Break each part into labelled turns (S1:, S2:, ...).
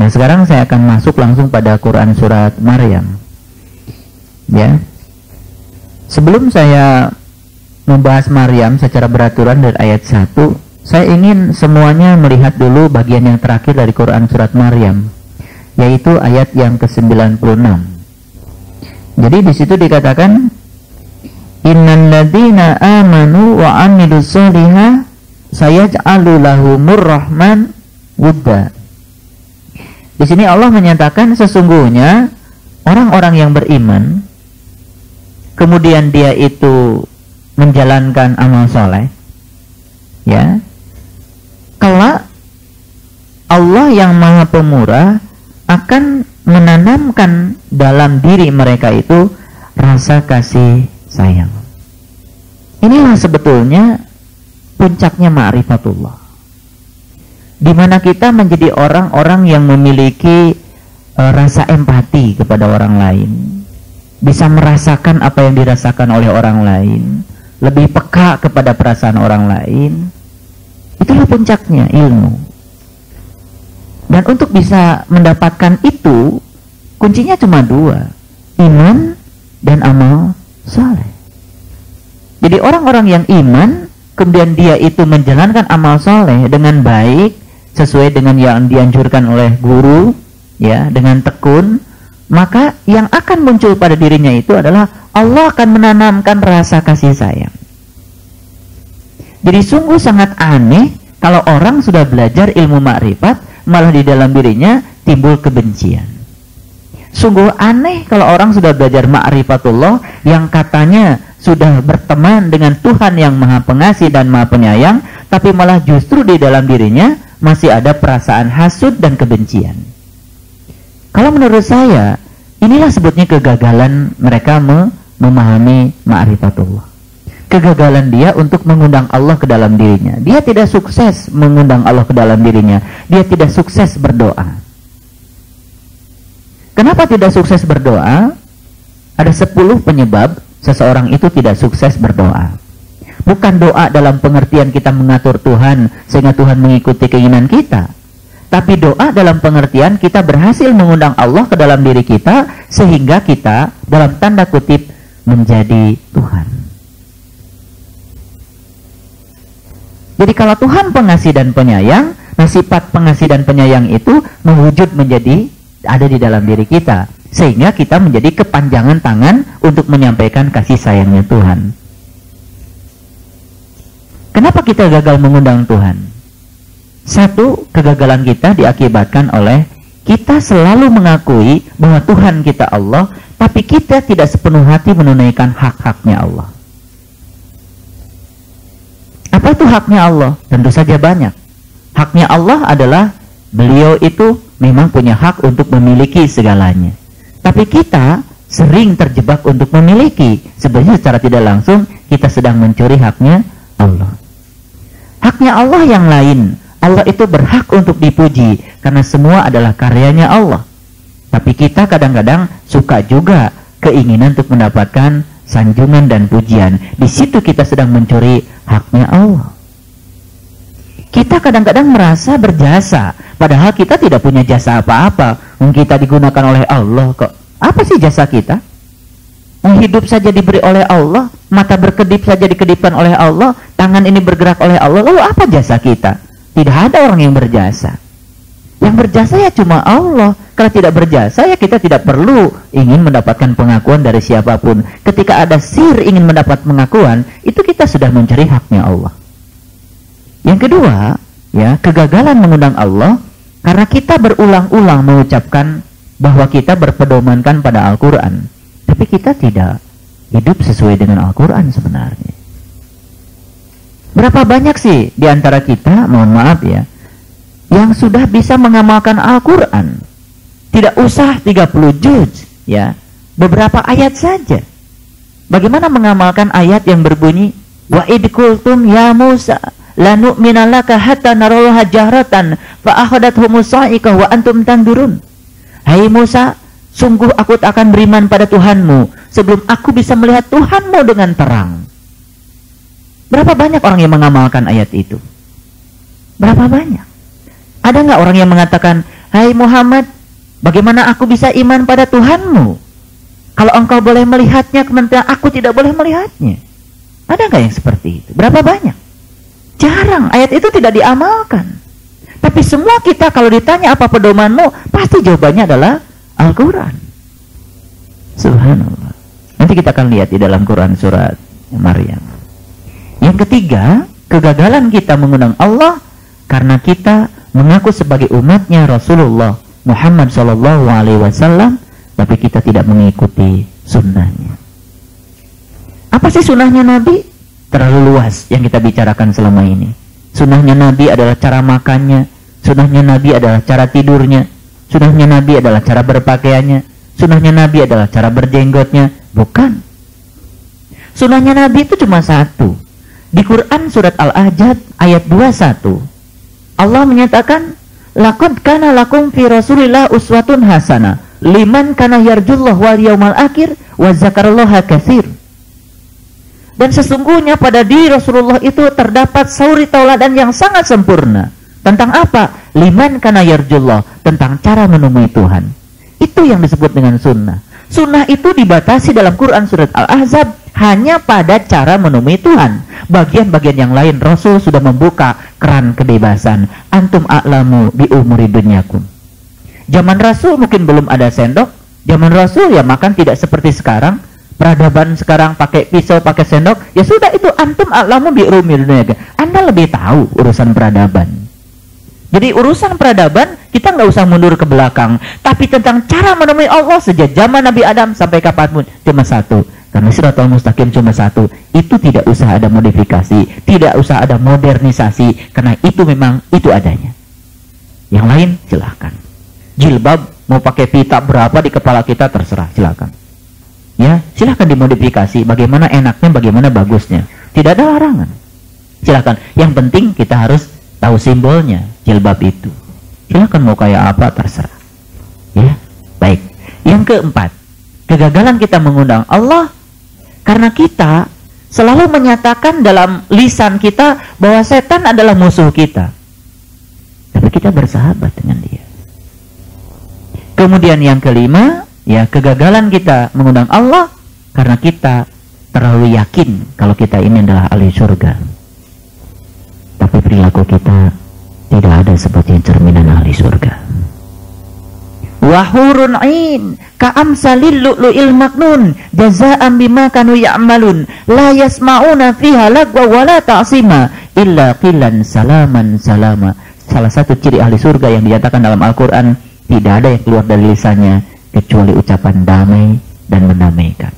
S1: Nah, sekarang saya akan masuk langsung pada Quran surat Maryam. Ya. Sebelum saya membahas Maryam secara beraturan dari ayat 1, saya ingin semuanya melihat dulu bagian yang terakhir dari Quran surat Maryam, yaitu ayat yang ke-96. Jadi di situ dikatakan, innal ladzina amanu wa amilus solihah sayaj'alu lahumur rahman wudda. Di sini Allah menyatakan sesungguhnya orang-orang yang beriman, kemudian dia itu menjalankan amal soleh, ya, kelak Allah yang Maha Pemurah akan menanamkan dalam diri mereka itu rasa kasih sayang. Inilah sebetulnya puncaknya ma'rifatullah, di mana kita menjadi orang-orang yang memiliki rasa empati kepada orang lain, bisa merasakan apa yang dirasakan oleh orang lain, lebih peka kepada perasaan orang lain. Itulah puncaknya ilmu. Dan untuk bisa mendapatkan itu, kuncinya cuma dua, iman dan amal saleh. Jadi orang-orang yang iman, kemudian dia itu menjalankan amal saleh dengan baik, sesuai dengan yang dianjurkan oleh guru, ya, dengan tekun, maka yang akan muncul pada dirinya itu adalah Allah akan menanamkan rasa kasih sayang. Jadi sungguh sangat aneh kalau orang sudah belajar ilmu makrifat, malah di dalam dirinya timbul kebencian. Sungguh aneh kalau orang sudah belajar ma'rifatullah, yang katanya sudah berteman dengan Tuhan yang Maha Pengasih dan Maha Penyayang, tapi malah justru di dalam dirinya masih ada perasaan hasud dan kebencian. Kalau menurut saya, inilah sebutnya kegagalan mereka memahami ma'rifatullah. Kegagalan dia untuk mengundang Allah ke dalam dirinya. Dia tidak sukses mengundang Allah ke dalam dirinya. Dia tidak sukses berdoa. Kenapa tidak sukses berdoa? Ada 10 penyebab seseorang itu tidak sukses berdoa. Bukan doa dalam pengertian kita mengatur Tuhan sehingga Tuhan mengikuti keinginan kita, tapi doa dalam pengertian kita berhasil mengundang Allah ke dalam diri kita sehingga kita dalam tanda kutip menjadi Tuhan. Jadi kalau Tuhan pengasih dan penyayang, nah sifat pengasih dan penyayang itu mewujud menjadi ada di dalam diri kita, sehingga kita menjadi kepanjangan tangan untuk menyampaikan kasih sayangnya Tuhan. Kenapa kita gagal mengundang Tuhan? Satu, kegagalan kita diakibatkan oleh kita selalu mengakui bahwa Tuhan kita Allah, tapi kita tidak sepenuh hati menunaikan hak-haknya Allah. Apa itu haknya Allah? Tentu saja banyak. Haknya Allah adalah beliau itu memang punya hak untuk memiliki segalanya. Tapi kita sering terjebak untuk memiliki. Sebenarnya secara tidak langsung kita sedang mencuri haknya Allah. Haknya Allah yang lain. Allah itu berhak untuk dipuji karena semua adalah karyanya Allah. Tapi kita kadang-kadang suka juga keinginan untuk mendapatkan sanjungan dan pujian. Di situ kita sedang mencuri haknya Allah. Kita kadang-kadang merasa berjasa, padahal kita tidak punya jasa apa-apa. Kita digunakan oleh Allah kok. Apa sih jasa kita? Hidup saja diberi oleh Allah, mata berkedip saja dikedipkan oleh Allah, tangan ini bergerak oleh Allah. Lalu apa jasa kita? Tidak ada orang yang berjasa. Yang berjasa ya cuma Allah. Kalau tidak berjasa ya kita tidak perlu ingin mendapatkan pengakuan dari siapapun. Ketika ada sir ingin mendapat pengakuan, itu kita sudah mencuri haknya Allah. Yang kedua, ya, kegagalan mengundang Allah karena kita berulang-ulang mengucapkan bahwa kita berpedomankan pada Al-Quran, tapi kita tidak hidup sesuai dengan Al-Quran sebenarnya. Berapa banyak sih di antara kita, mohon maaf ya, yang sudah bisa mengamalkan Al-Quran? Tidak usah 30 juz, ya, beberapa ayat saja. Bagaimana mengamalkan ayat yang berbunyi wa id qultum ya Musa la nu'mina laka hatta narallaha jahratan fa akhadathum sa'iqah wa antum tanzurun. Hai Musa, sungguh aku tak akan beriman pada Tuhanmu sebelum aku bisa melihat Tuhanmu dengan terang. Berapa banyak orang yang mengamalkan ayat itu? Berapa banyak? Ada nggak orang yang mengatakan, Hai Muhammad, bagaimana aku bisa iman pada Tuhanmu kalau engkau boleh melihatnya, sementara aku tidak boleh melihatnya? Ada nggak yang seperti itu? Berapa banyak? Jarang. Ayat itu tidak diamalkan. Tapi semua kita kalau ditanya apa pedomanmu, pasti jawabannya adalah Al-Quran. Subhanallah. Nanti kita akan lihat di dalam Quran surat Maryam. Yang ketiga, kegagalan kita mengundang Allah karena kita mengaku sebagai umatnya Rasulullah Muhammad SAW, tapi kita tidak mengikuti sunnahnya. Apa sih sunnahnya Nabi? Terlalu luas yang kita bicarakan selama ini. Sunnahnya Nabi adalah cara makannya, sunnahnya Nabi adalah cara tidurnya, sunnahnya Nabi adalah cara berpakaiannya, sunnahnya Nabi adalah cara berjenggotnya. Bukan. Sunnahnya Nabi itu cuma satu. Di Quran surat Al-Ahzab ayat 21, Allah menyatakan, laqad kana lakum fi Rasulillah uswatun hasanah liman kana yarjullah wal yaumal akhir wa zakarallaha katsir. Dan sesungguhnya pada diri Rasulullah itu terdapat suri tauladan yang sangat sempurna. Tentang apa? Liman kana yarjullah, tentang cara menemui Tuhan. Itu yang disebut dengan sunnah. Sunnah itu dibatasi dalam Quran surat Al-Ahzab hanya pada cara menemui Tuhan. Bagian-bagian yang lain Rasul sudah membuka keran kebebasan. Antum a'lamu bi umuri dunyakum. Zaman Rasul mungkin belum ada sendok. Zaman Rasul ya makan tidak seperti sekarang. Peradaban sekarang pakai pisau, pakai sendok. Ya sudah, itu antum a'lamu bi umuri dunyakum. Anda lebih tahu urusan peradaban. Jadi urusan peradaban kita nggak usah mundur ke belakang. Tapi tentang cara menemui Allah sejak zaman Nabi Adam sampai kapanpun cuma satu. Karena Shiratal Mustaqim cuma satu. Itu tidak usah ada modifikasi, tidak usah ada modernisasi, karena itu memang itu adanya. Yang lain silahkan. Jilbab mau pakai pita berapa di kepala kita terserah, silahkan. Ya, silahkan dimodifikasi. Bagaimana enaknya, bagaimana bagusnya. Tidak ada larangan. Silahkan. Yang penting kita harus tahu simbolnya jilbab itu. Silahkan mau kayak apa terserah. Ya, baik. Yang keempat, kegagalan kita mengundang Allah karena kita selalu menyatakan dalam lisan kita bahwa setan adalah musuh kita. Tapi kita bersahabat dengan dia. Kemudian yang kelima, ya, kegagalan kita mengundang Allah karena kita terlalu yakin kalau kita ini adalah ahli surga. Tapi perilaku kita tidak ada seperti cerminan ahli surga. Wahurun ain ka'amsalil lu'lu'il maknun jazaa'an bima kanu ya'malun la yasma'una fiha lagwa wala ta'sima illa qilan salaman salama. Salah satu ciri ahli surga yang dinyatakan dalam Al-Quran, tidak ada yang keluar dari lisannya kecuali ucapan damai dan mendamaikan.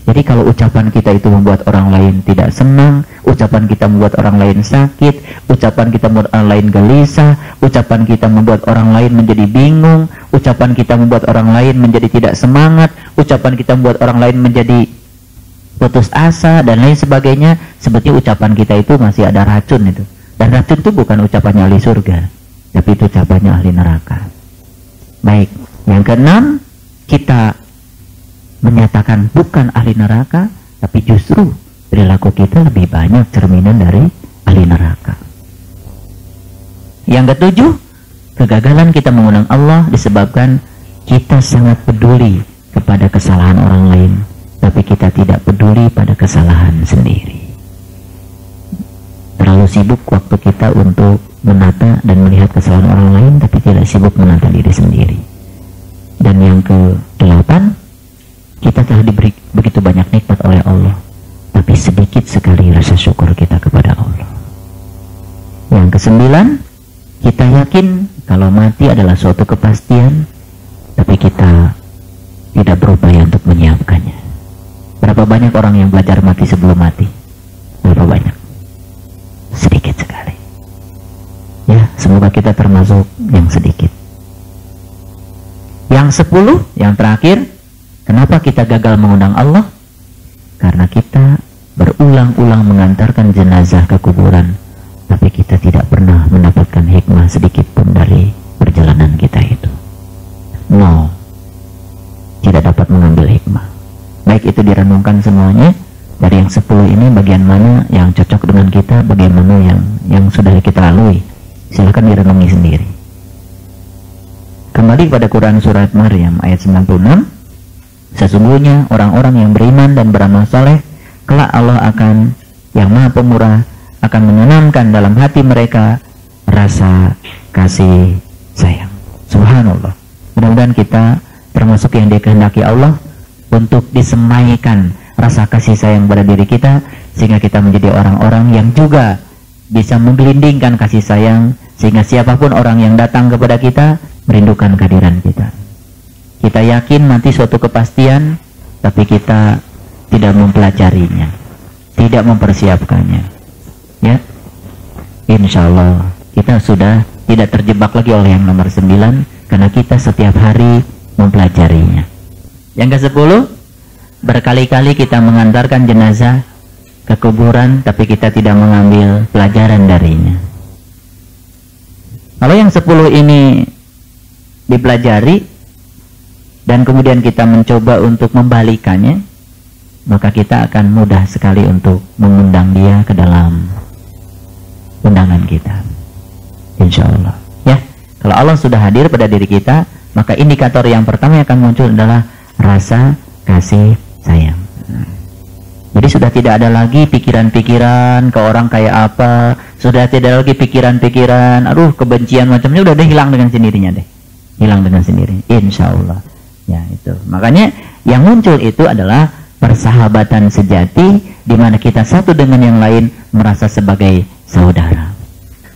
S1: Jadi kalau ucapan kita itu membuat orang lain tidak senang, ucapan kita membuat orang lain sakit, ucapan kita membuat orang lain gelisah, ucapan kita membuat orang lain menjadi bingung, ucapan kita membuat orang lain menjadi tidak semangat, ucapan kita membuat orang lain menjadi putus asa dan lain sebagainya, sebetulnya ucapan kita itu masih ada racun itu. Dan racun itu bukan ucapannya ahli surga, tapi itu ucapannya ahli neraka. Baik, yang keenam, kita menyatakan bukan ahli neraka, tapi justru perilaku kita lebih banyak cerminan dari ahli neraka. Yang ketujuh, kegagalan kita mengundang Allah disebabkan kita sangat peduli kepada kesalahan orang lain, tapi kita tidak peduli pada kesalahan sendiri. Terlalu sibuk waktu kita untuk menata dan melihat kesalahan orang lain, tapi tidak sibuk menata diri sendiri. Dan yang ke-8, kita telah diberi begitu banyak nikmat oleh Allah, tapi sedikit sekali rasa syukur kita kepada Allah. Yang ke-9, kita yakin kalau mati adalah suatu kepastian, tapi kita tidak berupaya untuk menyiapkannya. Berapa banyak orang yang belajar mati sebelum mati? Berapa banyak? Sedikit sekali. Ya, semoga kita termasuk yang sedikit. Yang 10, yang terakhir, kenapa kita gagal mengundang Allah? Karena kita berulang-ulang mengantarkan jenazah ke kuburan, tapi kita tidak pernah mendapatkan hikmah sedikit pun dari perjalanan kita itu. No, tidak dapat mengambil hikmah. Baik itu direnungkan semuanya. Dari yang 10 ini bagian mana yang cocok dengan kita, bagaimana yang sudah kita lalui. Silakan direnungi sendiri. Kembali pada Quran surat Maryam ayat 96. Sesungguhnya orang-orang yang beriman dan beramal saleh, kelak Allah akan, yang Maha Pemurah, akan menanamkan dalam hati mereka rasa kasih sayang. Subhanallah. Mudah-mudahan kita termasuk yang dikehendaki Allah untuk disemaikan rasa kasih sayang pada diri kita, sehingga kita menjadi orang-orang yang juga bisa menggelindingkan kasih sayang, sehingga siapapun orang yang datang kepada kita merindukan kehadiran kita. Kita yakin nanti suatu kepastian, tapi kita tidak mempelajarinya, tidak mempersiapkannya. Ya, insya Allah kita sudah tidak terjebak lagi oleh yang nomor 9, karena kita setiap hari mempelajarinya. Yang ke-10, berkali-kali kita mengantarkan jenazah ke kuburan, tapi kita tidak mengambil pelajaran darinya. Kalau yang 10 ini dipelajari dan kemudian kita mencoba untuk membalikannya, maka kita akan mudah sekali untuk mengundang dia ke dalam undangan kita, insya Allah. Ya, kalau Allah sudah hadir pada diri kita, maka indikator yang pertama yang akan muncul adalah rasa kasih sayang. Jadi sudah tidak ada lagi pikiran-pikiran ke orang kayak apa, sudah tidak lagi pikiran-pikiran, aduh kebencian macamnya, udah hilang dengan sendirinya deh, hilang dengan sendiri, insya Allah. Ya, itu. Makanya yang muncul itu adalah persahabatan sejati, di mana kita satu dengan yang lain merasa sebagai saudara.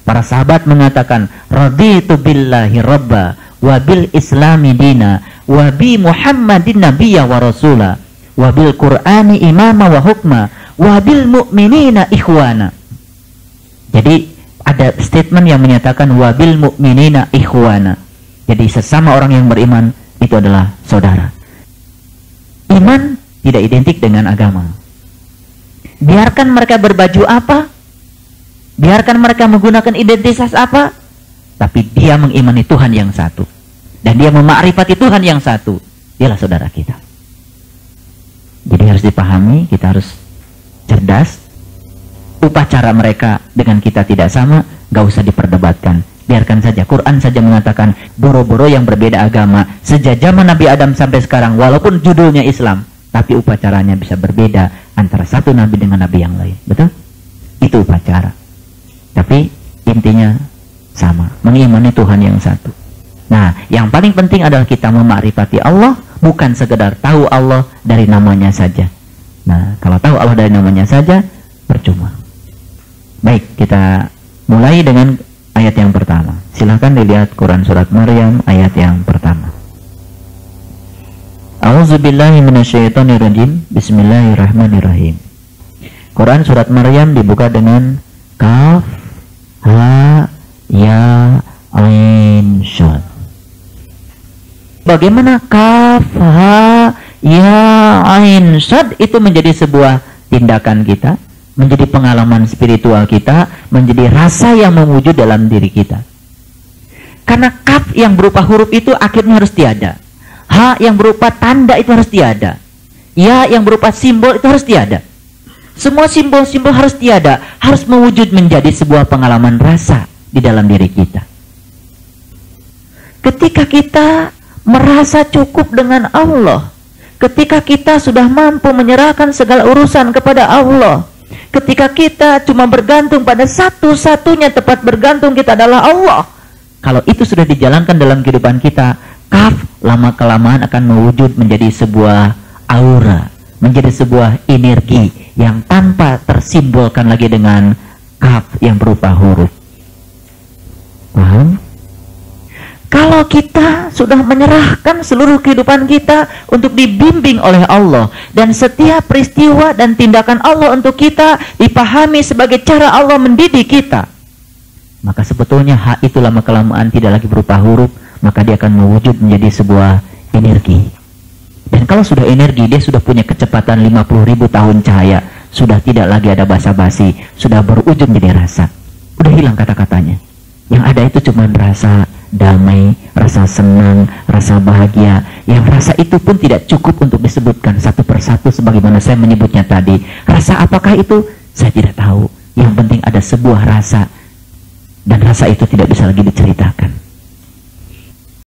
S1: Para sahabat mengatakan, raditu billahi rabba wa bil islami dina wa bi muhammadin nabiyya wa rasula wa bil qur'ani imama wa hukma wa bil mu'minina ikhwana. Jadi ada statement yang menyatakan wa bil mu'minina ikhwana. Jadi sesama orang yang beriman itu adalah saudara. Iman tidak identik dengan agama. Biarkan mereka berbaju apa, biarkan mereka menggunakan identitas apa, tapi dia mengimani Tuhan yang satu, dan dia memakrifati Tuhan yang satu. Dialah saudara kita. Jadi harus dipahami, kita harus cerdas. Upacara mereka dengan kita tidak sama, gak usah diperdebatkan. Biarkan saja. Quran saja mengatakan boro-boro yang berbeda agama sejak zaman Nabi Adam sampai sekarang, walaupun judulnya Islam, tapi upacaranya bisa berbeda antara satu nabi dengan nabi yang lain. Betul? Itu upacara. Tapi intinya sama, mengimani Tuhan yang satu. Nah, yang paling penting adalah kita memakrifati Allah, bukan sekedar tahu Allah dari namanya saja. Nah, kalau tahu Allah dari namanya saja, percuma. Baik, kita mulai dengan ayat yang pertama. Silahkan dilihat Quran surat Maryam ayat yang pertama. A'udzubillahi minasyaitonirrajim. Bismillahirrahmanirrahim. Quran surat Maryam dibuka dengan Kaf Ha Ya Ain Shad. Bagaimana Kaf Ha Ya Ain Shad itu menjadi sebuah tindakan kita, menjadi pengalaman spiritual kita, menjadi rasa yang mewujud dalam diri kita. Karena kaf yang berupa huruf itu akhirnya harus tiada. Ha yang berupa tanda itu harus tiada. Ya yang berupa simbol itu harus tiada. Semua simbol-simbol harus tiada, harus mewujud menjadi sebuah pengalaman rasa di dalam diri kita. Ketika kita merasa cukup dengan Allah, ketika kita sudah mampu menyerahkan segala urusan kepada Allah, ketika kita cuma bergantung pada satu-satunya tempat bergantung kita adalah Allah, kalau itu sudah dijalankan dalam kehidupan kita, kaf lama-kelamaan akan mewujud menjadi sebuah aura, menjadi sebuah energi yang tanpa tersimbolkan lagi dengan kaf yang berupa huruf. Paham? Kalau kita sudah menyerahkan seluruh kehidupan kita untuk dibimbing oleh Allah, dan setiap peristiwa dan tindakan Allah untuk kita dipahami sebagai cara Allah mendidik kita, maka sebetulnya hak itu lama-kelamaan tidak lagi berupa huruf, maka dia akan mewujud menjadi sebuah energi. Dan kalau sudah energi, dia sudah punya kecepatan 50.000 tahun cahaya, sudah tidak lagi ada basa-basi, sudah berujung jadi rasa. Udah hilang kata-katanya. Yang ada itu cuma rasa damai, rasa senang, rasa bahagia. Yang rasa itu pun tidak cukup untuk disebutkan satu persatu sebagaimana saya menyebutnya tadi. Rasa apakah itu? Saya tidak tahu. Yang penting ada sebuah rasa, dan rasa itu tidak bisa lagi diceritakan.